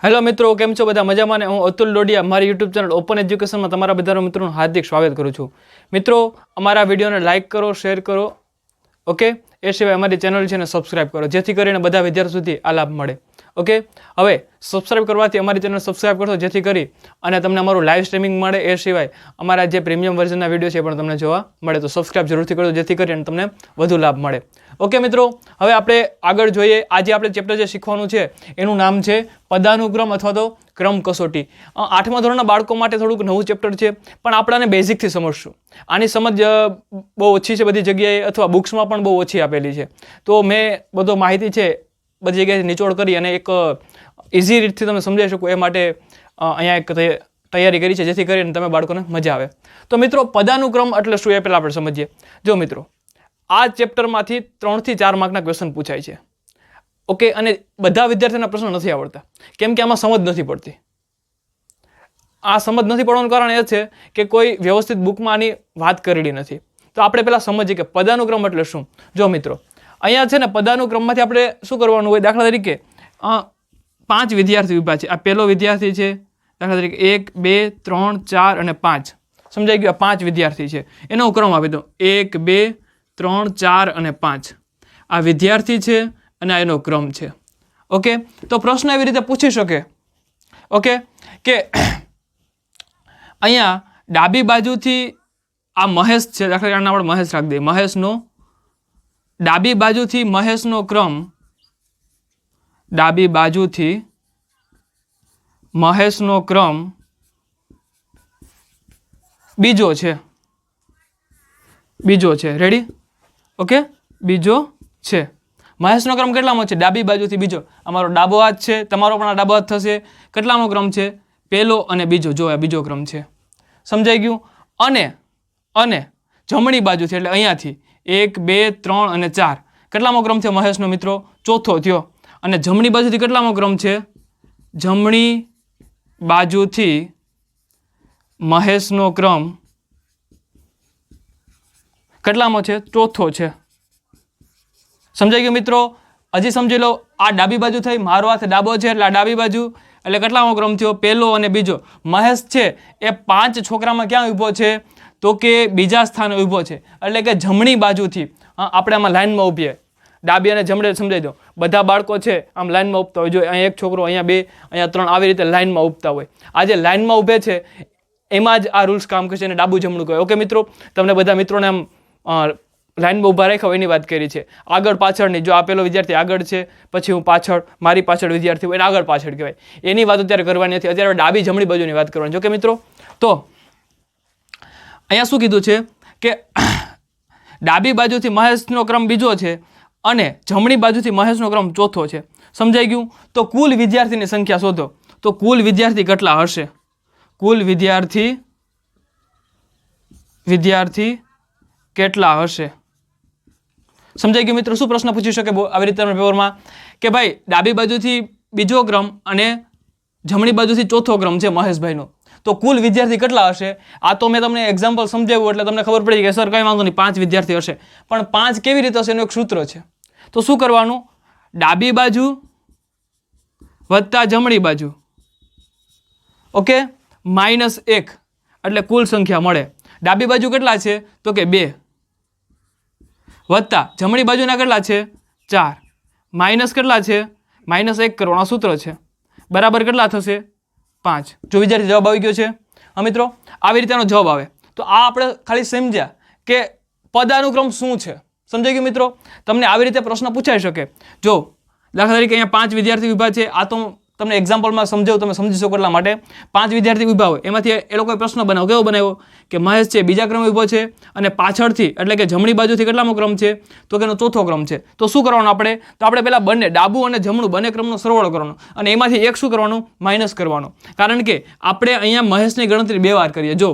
Hello મિત્રો, કેમ છો બધા? મજામાં ને? હું અતુલ ડોડિયા મારી યુટ્યુબ ચેનલ ઓપન એજ્યુકેશનમાં તમારા બધા મિત્રોનું હાર્દિક સ્વાગત કરું છું. મિત્રો, અમારા વિડીયોને લાઇક કરો, શેર કરો, ઓકે. એ સિવાય અમારી ચેનલ છે ને સબસ્ક્રાઇબ કરો, જેથી કરીને બધા વિદ્યાર્થીઓ સુધી આ લાભ મળે. ઓકે, હવે સબસ્ક્રાઇબ કરવાથી અમારી ચેનલ સબસ્ક્રાઇબ કરશો, જેથી કરી અને તમને અમારું લાઈવ સ્ટ્રીમિંગ મળે. એ સિવાય અમારા જે પ્રીમિયમ વર્ઝનના વિડીયો છે એ પણ તમને જોવા મળે. તો સબસ્ક્રાઇબ જરૂરથી કરજો, જેથી કરીને તમને વધુ લાભ મળે. ઓકે મિત્રો, હવે આપણે આગળ જોઈએ. આજે આપણે ચેપ્ટર જે શીખવાનું છે એનું નામ છે પદાનુક્રમ અથવા તો ક્રમ કસોટી. 8મા ધોરણના બાળકો માટે થોડુંક નવું ચેપ્ટર છે, પણ આપણે બેઝિકથી સમજશું. આની સમજ બહુ ઓછી છે બધી જગ્યાએ, અથવા બુક્સમાં પણ બહુ ઓછી આપેલી છે. તો મેં બધો માહિતી છે બધી જગ્યાએ નિચોડ કરી અને એક ઇઝી રીતથી તમે સમજાવી શકો એ માટે અહીંયા એક તૈયારી કરી છે, જેથી કરીને તમે બાળકોને મજા આવે. તો મિત્રો, પદાનુક્રમ એટલે શું એ પહેલાં આપણે સમજીએ. જો મિત્રો, આ ચેપ્ટરમાંથી 3 થી 4 માર્કના ક્વેશ્ચન પૂછાય છે. ઓકે, અને બધા વિદ્યાર્થીઓના પ્રશ્ન નથી આવડતા, કેમ કે આમાં સમજ નથી પડતી. આ સમજ નથી પડવાનું કારણ એ છે કે કોઈ વ્યવસ્થિત બુકમાં આની વાત કરેલી નથી. તો આપણે પહેલાં સમજીએ કે પદાનુક્રમ એટલે શું. જો મિત્રો, અહીંયા છે ને પદાનુક્રમમાંથી આપણે શું કરવાનું હોય. દાખલા તરીકે 5 વિદ્યાર્થી ઊભા છે. આ પહેલો વિદ્યાર્થી છે, દાખલા તરીકે 1, 2, 3, 4 અને 5. સમજાઈ ગયું? આ 5 વિદ્યાર્થી છે, એનો હું ક્રમ આપી દઉં. 1, 2, 3, 4 અને 5 આ વિદ્યાર્થી છે અને આ એનો ક્રમ છે. ઓકે, તો પ્રશ્ન એવી રીતે પૂછી શકે, ઓકે, કે અહીંયા ડાબી બાજુથી આ મહેશ છે, દાખલા તરીકે આપણે મહેશ રાખી દઈએ. મહેશનો ડાબી બાજુથી મહેશનો ક્રમ, ડાબી બાજુથી મહેશનો ક્રમ બીજો છે. રેડી? ઓકે, બીજો છે. મહેશનો ક્રમ કેટલામો છે? ડાબી બાજુથી બીજો. અમારો ડાબો હાથ છે, તમારો પણ આ ડાબો હાથ થશે. કેટલામો ક્રમ છે? પહેલો અને બીજો. જો આ બીજો ક્રમ છે. સમજાઈ ગયું? અને જમણી બાજુથી એટલે અહીંયાથી 1, 2, 3 અને 4 કેટલામો ક્રમ છે મહેશનો મિત્રો? ચોથો થયો. અને જમણી બાજુથી કેટલામો ક્રમ છે? જમણી બાજુથી મહેશનો ક્રમ કેટલામો છે? ચોથો છે. સમજાઈ ગયું મિત્રો? હજી સમજી લો. આ ડાબી બાજુ થઈ, મારો હાથ ડાબો છે એટલે આ ડાબી બાજુ, એટલે કેટલામો ક્રમ થયો? પહેલો અને બીજો. મહેશ છે એ 5 છોકરામાં ક્યાં ઊભો છે? તો કે બીજા સ્થાને ઊભો છે, એટલે કે જમણી બાજુથી. આપણે આમાં લાઈનમાં ઊભીએ, ડાબી અને જમણે સમજાઈ દો. બધા બાળકો છે આમ લાઈનમાં ઊભતા હોય. જો અહીંયા 1 છોકરો, અહીંયા 2, અહીંયા 3, આવી રીતે લાઈનમાં ઊભતા હોય. આ જે લાઈનમાં ઊભે છે એમાં જ આ રૂલ્સ કામ કરશે અને ડાબું જમણું કહે. ઓકે મિત્રો, તમને બધા મિત્રોને આમ લાઈનમાં ઊભા રાખ્યા એની વાત કરી છે. આગળ પાછળની, જો આ પેલો વિદ્યાર્થી આગળ છે, પછી હું પાછળ, મારી પાછળ વિદ્યાર્થી હોય એને આગળ પાછળ કહેવાય. એની વાત અત્યારે કરવાની નથી. અત્યારે ડાબી જમણી બાજુની વાત કરવાની. જો કે મિત્રો, તો અહીંયા શું કીધું છે કે ડાબી બાજુથી મહેશનો ક્રમ બીજો છે અને જમણી બાજુથી મહેશનો ક્રમ ચોથો છે. સમજાઈ ગયું? તો કુલ વિદ્યાર્થીની સંખ્યા શોધો. તો કુલ વિદ્યાર્થી કેટલા હશે? કુલ વિદ્યાર્થી કેટલા હશે? સમજાઈ ગયું મિત્રો? શું પ્રશ્ન પૂછી શકે આવી રીતે પેપરમાં કે ભાઈ ડાબી બાજુથી બીજો ક્રમ અને જમણી બાજુથી ચોથો ક્રમ છે મહેશભાઈનો, તો કુલ વિદ્યાર્થી કેટલા હશે? આ તો મેં તમને એક્ઝામ્પલ સમજાવ્યું એટલે તમને ખબર પડી કે સર કંઈ વાંધો નહીં, 5 વિદ્યાર્થી હશે. પણ 5 કેવી રીતે હશે એનું એક સૂત્ર છે. તો શું કરવાનું? ડાબી બાજુ વત્તા જમણી બાજુ, ઓકે, -1 એટલે કુલ સંખ્યા મળે. ડાબી બાજુ કેટલા છે? તો કે 2 વત્તા જમણી બાજુના કેટલા છે? 4 માઇનસ કેટલા છે? -1 કરવાનો સૂત્ર છે. બરાબર કેટલા થશે? 5. જો વિદ્યાર્થી જવાબ આવી ગયો છે? હા મિત્રો, આવી રીતેનો જવાબ આવે. તો આ આપણે ખાલી સમજ્યા કે પદાનુક્રમ શું છે. સમજાઈ ગયું મિત્રો? તમને આવી રીતે પ્રશ્ન પૂછાઈ શકે. જો દાખલા તરીકે અહીંયા 5 વિદ્યાર્થી ઊભા છે. આ તો તમને એક્ઝામ્પલમાં સમજાવું, તમે સમજી શકો એટલા માટે. 5 વિદ્યાર્થી ઊભા હોય, એમાંથી એ લોકોએ પ્રશ્ન બનાવ્યો. કેવો બનાવ્યો? કે મહેશ છે બીજા ક્રમે ઊભો છે અને પાછળથી એટલે કે જમણી બાજુથી કેટલામો ક્રમ છે? તો કે એનો ચોથો ક્રમ છે. તો શું કરવાનું આપણે? તો આપણે પહેલાં બંને ડાબું અને જમણું બંને ક્રમનો સરવાળો કરવાનો અને એમાંથી એક શું કરવાનું? માઇનસ કરવાનો. કારણ કે આપણે અહીંયા મહેશની ગણતરી 2 વાર કરીએ. જો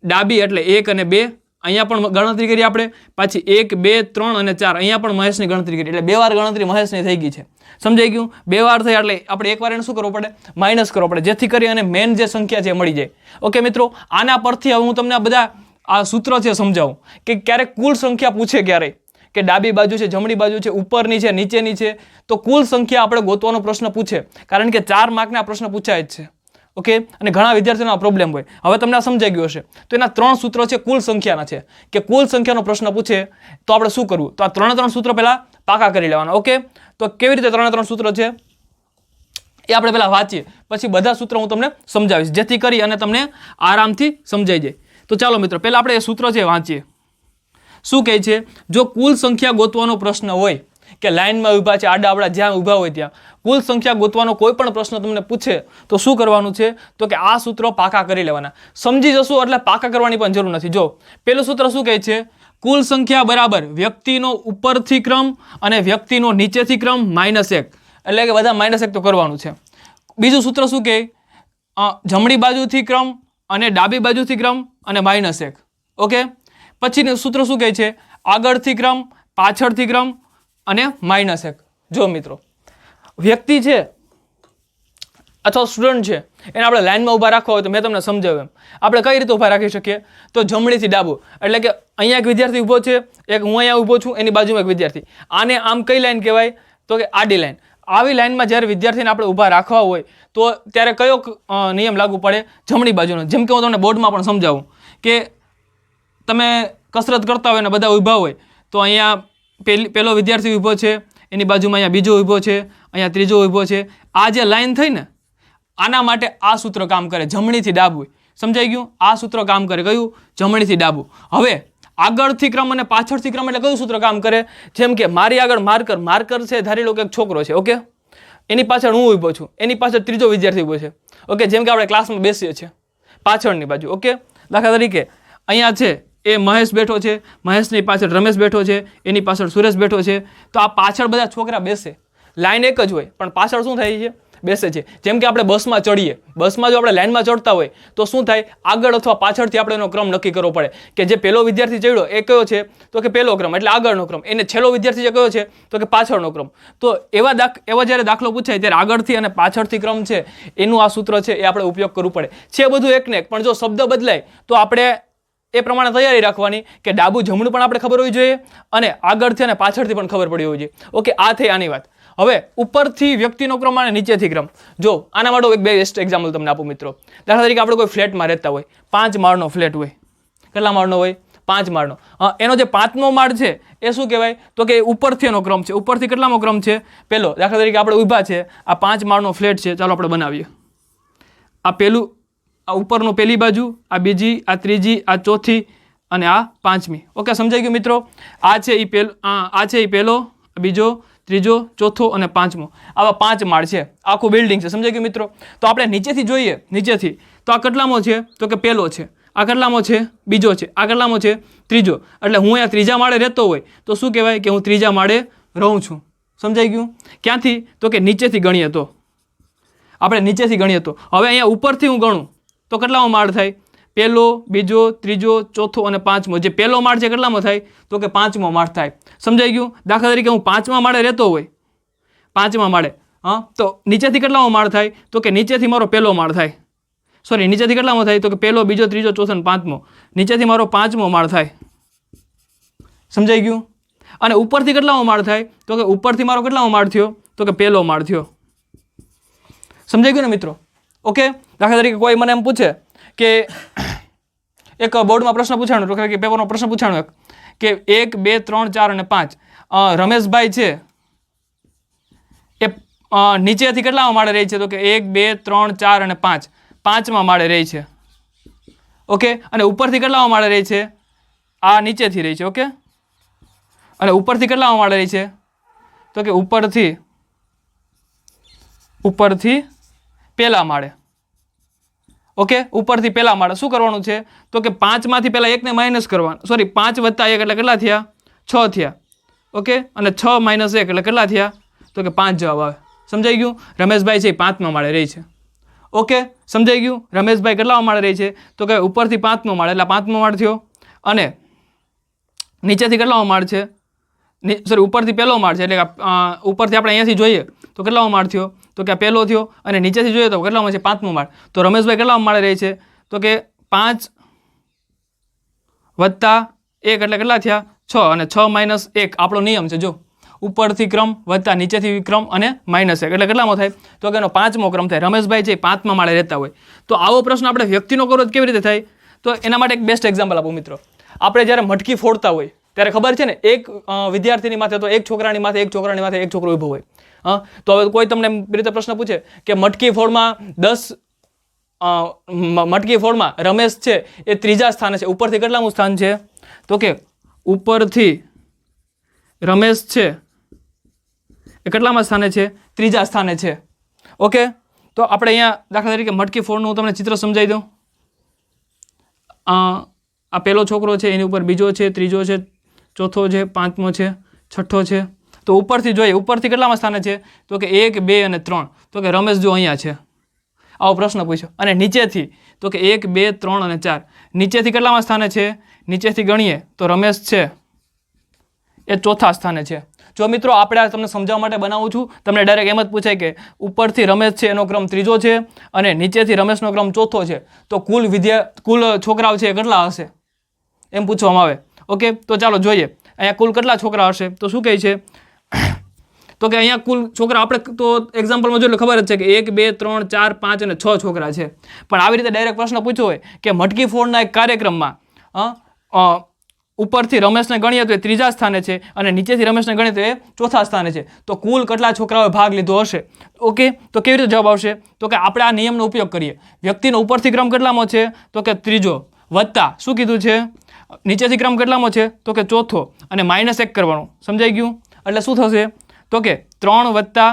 ડાબી એટલે 1 અને 2, અહીંયા પણ ગણતરી કરી આપણે. પાછી 1, 2, 3 અને 4 અહીંયા પણ મહેશની ગણતરી કરી. એટલે 2 વાર ગણતરી મહેશની થઈ ગઈ છે. સમજાઈ ગયું? 2 વાર થઈ એટલે આપણે એક વાર એને શું કરવું પડે? માઇનસ કરવો પડે, જેથી કરી અને મેન જે સંખ્યા છે એ મળી જાય. ઓકે મિત્રો, આના પરથી હવે હું તમને આ બધા આ સૂત્ર છે સમજાવું કે ક્યારેક કુલ સંખ્યા પૂછે ક્યારેય કે ડાબી બાજુ છે, જમણી બાજુ છે, ઉપરની છે, નીચેની છે, તો કુલ સંખ્યા આપણે ગોતવાનો પ્રશ્ન પૂછે, કારણ કે 4 માર્કના પ્રશ્ન પૂછાય જ છે. ઓકે, અને ઘણા વિદ્યાર્થીઓનો આ પ્રોબ્લેમ હોય. હવે તમને આ સમજાઈ ગયું હશે. તો એના 3 સૂત્રો છે કુલ સંખ્યાના છે, કે કુલ સંખ્યાનો પ્રશ્ન પૂછે તો આપણે શું કરવું? તો આ 3 સૂત્રો પહેલા પાકા કરી લેવાના. ઓકે, તો કેવી રીતે 3 સૂત્રો છે એ આપણે પહેલા વાંચીએ, પછી બધા સૂત્રો હું તમને સમજાવીશ, જેથી કરી અને તમને આરામથી સમજાઈ જાય. તો ચાલો મિત્રો, પહેલા આપણે એ સૂત્ર છે વાંચીએ. શું કહે છે? જો કુલ સંખ્યા ગોતવાનો પ્રશ્ન હોય, કે લાઈનમાં ઊભા છે, આડા આવડા જ્યાં ઊભા હોય ત્યાં કુલ સંખ્યા ગોતવાનો કોઈ પણ પ્રશ્ન તમને પૂછે તો શું કરવાનું છે? તો કે આ સૂત્રો પાકા કરી લેવાના. સમજી જશો એટલે પાકા કરવાની પણ જરૂર નથી. જો પેલું સૂત્ર શું કહે છે? કુલ સંખ્યા બરાબર વ્યક્તિનો ઉપરથી ક્રમ અને વ્યક્તિનો નીચેથી ક્રમ -1, એટલે કે બધા -1 તો કરવાનું છે. બીજું સૂત્ર શું કહે? જમણી બાજુથી ક્રમ અને ડાબી બાજુથી ક્રમ અને -1. ઓકે, પછીનું સૂત્ર શું કહે છે? આગળથી ક્રમ, પાછળથી ક્રમ અને -1. જો મિત્રો, વ્યક્તિ છે અથવા સ્ટુડન્ટ છે એને આપણે લાઈનમાં ઊભા રાખવા હોય તો મેં તમને સમજાવ્યું એમ આપણે કઈ રીતે ઊભા રાખી શકીએ? તો જમણીથી ડાબું, એટલે કે અહીંયા એક વિદ્યાર્થી ઊભો છે, એક હું અહીંયા ઊભો છું, એની બાજુમાં એક વિદ્યાર્થી. આને આમ કઈ લાઈન કહેવાય? તો કે આડી લાઈન. આવી લાઈનમાં જ્યારે વિદ્યાર્થીને આપણે ઊભા રાખવા હોય તો ત્યારે કયો નિયમ લાગુ પડે? જમણી બાજુનો. જેમ કે હું તમને બોર્ડમાં પણ સમજાવું કે તમે કસરત કરતા હોય ને બધા ઊભા હોય તો અહીંયા પેલો વિદ્યાર્થી ઊભો છે, એની બાજુમાં અહીંયા બીજો ઊભો છે, અહીંયા ત્રીજો ઊભો છે. આ જે લાઈન થઈ ને આના માટે આ સૂત્ર કામ કરે, જમણીથી ડાબું. સમજાઈ ગયું? આ સૂત્ર કામ કરે. કયું? જમણીથી ડાબું. હવે આગળથી ક્રમ અને પાછળથી ક્રમ એટલે કયું સૂત્ર કામ કરે? જેમ કે મારી આગળ માર્કર છે, ધારી લો કે એક છોકરો છે. ઓકે, એની પાછળ હું ઊભો છું, એની પાછળ ત્રીજો વિદ્યાર્થી ઊભો છે. ઓકે, જેમ કે આપણે ક્લાસમાં બેસીએ છીએ પાછળની બાજુ. ઓકે, દાખલા તરીકે અહીંયા છે એ મહેશ બેઠો છે, મહેશની પાછળ રમેશ બેઠો છે, એની પાછળ સુરેશ બેઠો છે. તો આ પાછળ બધા છોકરા બેસે, લાઈન એક જ હોય પણ પાછળ શું થાય છે? બેસે છે. જેમ કે આપણે બસમાં ચડીએ, બસમાં જો આપણે લાઈનમાં ચડતા હોય તો શું થાય? આગળ અથવા પાછળથી આપણે એનો ક્રમ નક્કી કરવો પડે કે જે પહેલો વિદ્યાર્થી ચડ્યો એ કયો છે? તો કે પહેલો ક્રમ એટલે આગળનો ક્રમ. એને છેલ્લો વિદ્યાર્થી જે કયો છે? તો કે પાછળનો ક્રમ. તો એવા જ્યારે દાખલો પૂછાય ત્યારે આગળથી અને પાછળથી ક્રમ છે એનું આ સૂત્ર છે એ આપણે ઉપયોગ કરવું પડે છે. બધું એક ને એક, પણ જો શબ્દ બદલાય તો આપણે એ પ્રમાણે તૈયારી રાખવાની કે ડાબું જમણું પણ આપણે ખબર હોવી જોઈએ અને આગળથી અને પાછળથી પણ ખબર પડી હોવી જોઈએ. ઓકે, આ થઈ આની વાત. હવે ઉપરથી વ્યક્તિનો ક્રમ અને નીચેથી ક્રમ. જો આના માટે એક બેસ્ટ એક્ઝામ્પલ તમને આપું મિત્રો. દાખલા તરીકે આપણે કોઈ ફ્લેટમાં રહેતા હોય, 5 માળનો ફ્લેટ હોય. કેટલા માળનો હોય? 5 માળનો. એનો જે 5મો માળ છે એ શું કહેવાય? તો કે ઉપરથી એનો ક્રમ છે. ઉપરથી કેટલામો ક્રમ છે? પહેલો. દાખલા તરીકે આપણે ઊભા છે, આ 5 માળનો ફ્લેટ છે, ચાલો આપણે બનાવીએ. આ પહેલું, આ ઉપરનું પહેલી બાજુ, આ બીજી, આ ત્રીજી, આ ચોથી અને આ 5મી. ઓકે, સમજાઈ ગયું મિત્રો? આ છે એ પહેલો, બીજો, ત્રીજો, ચોથો અને 5મો. આવા 5 માળ છે, આખું બિલ્ડિંગ છે. સમજાઈ ગયું મિત્રો? તો આપણે નીચેથી જોઈએ, નીચેથી તો આ કેટલામો છે? તો કે પહેલો છે. આ કેટલામો છે? બીજો છે. આ કેટલામો છે? ત્રીજો. એટલે હું અહીંયા ત્રીજા માળે રહેતો હોય તો શું કહેવાય? કે હું ત્રીજા માળે રહું છું. સમજાઈ ગયું? ક્યાંથી? તો કે નીચેથી ગણીએ તો આપણે નીચેથી ગણીએ તો. હવે અહીંયા ઉપરથી હું ગણું તો કેટલામો માળ થાય? પહેલો, બીજો, ત્રીજો, ચોથો અને 5મો. જે પહેલો માળ છે કેટલામો થાય? તો કે 5મો માળ થાય. સમજાઈ ગયું? દાખલા તરીકે હું 5મા માળે રહેતો હોય, 5મા માળે, તો નીચેથી કેટલામો માળ થાય? તો કે નીચેથી મારો પહેલો માળ થાય. સોરી, નીચેથી કેટલામો થાય? તો કે પહેલો, બીજો, ત્રીજો, ચોથો અને 5મો. નીચેથી મારો 5મો માળ થાય. સમજાઈ ગયું? અને ઉપરથી કેટલામો માળ થાય? તો કે ઉપરથી મારો કેટલામો માળ થયો? તો કે પહેલો માળ થયો. સમજાઈ ગયું ને મિત્રો? ઓકે, દાખલા તરીકે કોઈ મને એમ પૂછે કે એક બોર્ડમાં પ્રશ્ન પૂછાણો, કે પેપરનો પ્રશ્ન પૂછાણો કે 1, 2, 3, 4 અને 5 રમેશભાઈ છે એ નીચેથી કેટલામાં માળે રહે છે? તો કે 1, 2, 3, 4 અને 5, 5મા માળે રહે છે. ઓકે, અને ઉપરથી કેટલામાં માળે રહે છે? આ નીચેથી રહે છે. ઓકે, અને ઉપરથી કેટલામાં માળે રહે છે? તો કે ઉપરથી પહેલા માળે. ઓકે, ઉપરથી પહેલા માળે. શું કરવાનું છે? તો કે 5માંથી પહેલા 1ને માઇનસ કરવાનું. સોરી, 5 + 1 એટલે કેટલા થયા? 6 થયા. ઓકે, અને 6 - 1 એટલે કેટલા થયા? તો કે 5 જવાબ આવે. સમજાઈ ગયું? રમેશભાઈ છે એ 5મા માળે રહે છે. ઓકે, સમજાઈ ગયું? રમેશભાઈ કેટલામાં માળે રહે છે? તો કે ઉપરથી 5મો માળ એટલે 5મો માળ થયો, અને નીચેથી કેટલામો માળ છે? સોરી, ઉપરથી પહેલો માળ છે એટલે ઉપરથી આપણે અહીંયાથી જોઈએ તો કેટલામો માળ થયો? તો કે આ પહેલો થયો, અને નીચેથી જોઈએ તો કેટલામાં છે? 5મો માળ. તો રમેશભાઈ કેટલામાં માળે રહે છે? તો કે 5 + 1 એટલે કેટલા થયા? 6 અને 6 માઇનસ 1 આપણો નિયમ છે. જો ઉપરથી ક્રમ વત્તા નીચેથી ક્રમ અને -1 એટલે કેટલામાં થાય? તો કે એનો 5મો ક્રમ થાય. રમેશભાઈ છે 5મા માળે રહેતા હોય તો આવો પ્રશ્ન આપણે વ્યક્તિનો કરો તો કેવી રીતે થાય? તો એના માટે એક બેસ્ટ એક્ઝામ્પલ આપું મિત્રો. આપણે જ્યારે મટકી ફોડતા હોય ત્યારે ખબર છે ને, એક વિદ્યાર્થીની માથે તો એક છોકરાની માથે એક છોકરો ઊભો હોય. તો હવે કોઈ તમને એ રીતે પ્રશ્ન પૂછે કે મટકી ફોડમાં રમેશ છે એ 3જા સ્થાને છે, ઉપરથી કેટલામું સ્થાન છે? તો કે ઉપરથી રમેશ છે એ કેટલામાં સ્થાને છે? 3જા સ્થાને છે. ઓકે, તો આપણે અહીંયા દાખલા તરીકે મટકી ફોડનું હું તમને ચિત્ર સમજાવી દઉં. આ પહેલો છોકરો છે, એની ઉપર બીજો છે, ત્રીજો છે, ચોથો છે, 5મો છે, 6ઠ્ઠો છે. તો ઉપરથી જોઈએ, ઉપરથી કેટલામાં સ્થાને છે? તો કે 1, 2 અને 3. તો કે રમેશ જો અહીંયા છે. આવો પ્રશ્ન પૂછ્યો. અને નીચેથી તો કે 1, 2, 3 અને 4. નીચેથી કેટલામાં સ્થાને છે? નીચેથી ગણીએ તો રમેશ છે એ 4થા સ્થાને છે. જો મિત્રો આપણે આ તમને સમજાવવા માટે બનાવું છું, તમને ડાયરેક્ટ એમ જ પૂછાય કે ઉપરથી રમેશ છે એનો ક્રમ 3જો છે અને નીચેથી રમેશનો ક્રમ 4થો છે, તો કુલ છોકરાઓ છે એ કેટલા હશે એમ પૂછવામાં આવે. ઓકે, તો ચાલો જોઈએ અહીંયા કુલ કેટલા છોકરા હશે. તો શું કહે છે? તો કે અહીંયા કુલ છોકરા આપણે તો એક્ઝામ્પલમાં જોઈએ ખબર જ છે કે 1, 2, 3, 4, 5 અને 6 છોકરા છે. પણ આવી રીતે ડાયરેક્ટ પ્રશ્ન પૂછ્યો હોય કે મટકી ફોડના એક કાર્યક્રમમાં ઉપરથી રમેશને ગણીએ તો એ 3જા સ્થાને છે અને નીચેથી રમેશને ગણીએ તો એ 4થા સ્થાને છે, તો કુલ કેટલા છોકરાઓએ ભાગ લીધો હશે? ઓકે, તો કેવી રીતે જવાબ આવશે? તો કે આપણે આ નિયમનો ઉપયોગ કરીએ. વ્યક્તિનો ઉપરથી ક્રમ કેટલામો છે? તો કે 3જો, વત્તા શું કીધું છે? નીચેથી ક્રમ કેટલામો છે? તો કે 4થો અને -1 કરવાનું. સમજાઈ ગયું? એટલે શું થશે? તો કે 3 વત્તા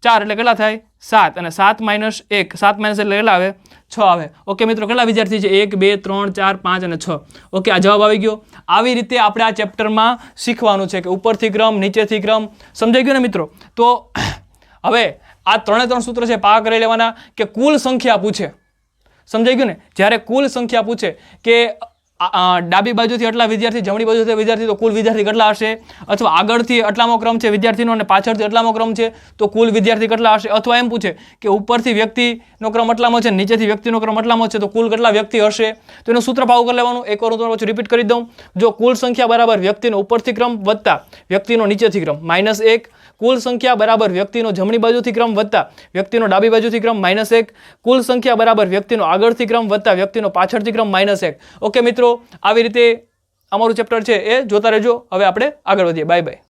4 એટલે કેટલા થાય? 7 અને 7 - 1, 7 - એટલે કેટલા આવે? 6 આવે. ઓકે મિત્રો, કેટલા વિદ્યાર્થી છે? 1, 2, 3, 4, 5 અને 6. ઓકે, આ જવાબ આવી ગયો. આવી રીતે આપણે આ ચેપ્ટરમાં શીખવાનું છે કે ઉપરથી ક્રમ, નીચેથી ક્રમ. સમજાઈ ગયું ને મિત્રો? તો હવે આ 3 સૂત્ર છે પાકા કરી લેવાના કે કુલ સંખ્યા પૂછે. સમજાઈ ગયું ને? જ્યારે કુલ સંખ્યા પૂછે કે ડાબી બાજુથી આટલા વિદ્યાર્થી, જમણી બાજુથી વિદ્યાર્થી, તો કુલ વિદ્યાર્થી કેટલા હશે? અથવા આગળથી આટલામો ક્રમ છે વિદ્યાર્થીનો અને પાછળથી આટલામો ક્રમ છે, તો કુલ વિદ્યાર્થી કેટલા હશે? અથવા એમ પૂછે કે ઉપરથી વ્યક્તિનો ક્રમ આટલામો છે, નીચેથી વ્યક્તિનો ક્રમ આટલામો છે, તો કુલ કેટલા વ્યક્તિ હશે? તો એનું સૂત્ર પાકું કરી લેવાનું. એક વાર હું તમને રિપીટ કરી દઉં. જો કુલ સંખ્યા બરાબર વ્યક્તિનો ઉપરથી ક્રમ વત્તા વ્યક્તિનો નીચેથી ક્રમ -1, કુલ સંખ્યા બરાબર વ્યક્તિનો જમણી બાજુથી ક્રમ વત્તા વ્યક્તિનો ડાબી બાજુથી ક્રમ -1, કુલ સંખ્યા બરાબર વ્યક્તિનો આગળથી ક્રમ વત્તા વ્યક્તિનો પાછળથી ક્રમ -1. ઓકે મિત્રો, આવી રીતે અમારું ચેપ્ટર છે એ જોતા રહેજો. હવે આપણે આગળ વધીએ. Bye bye.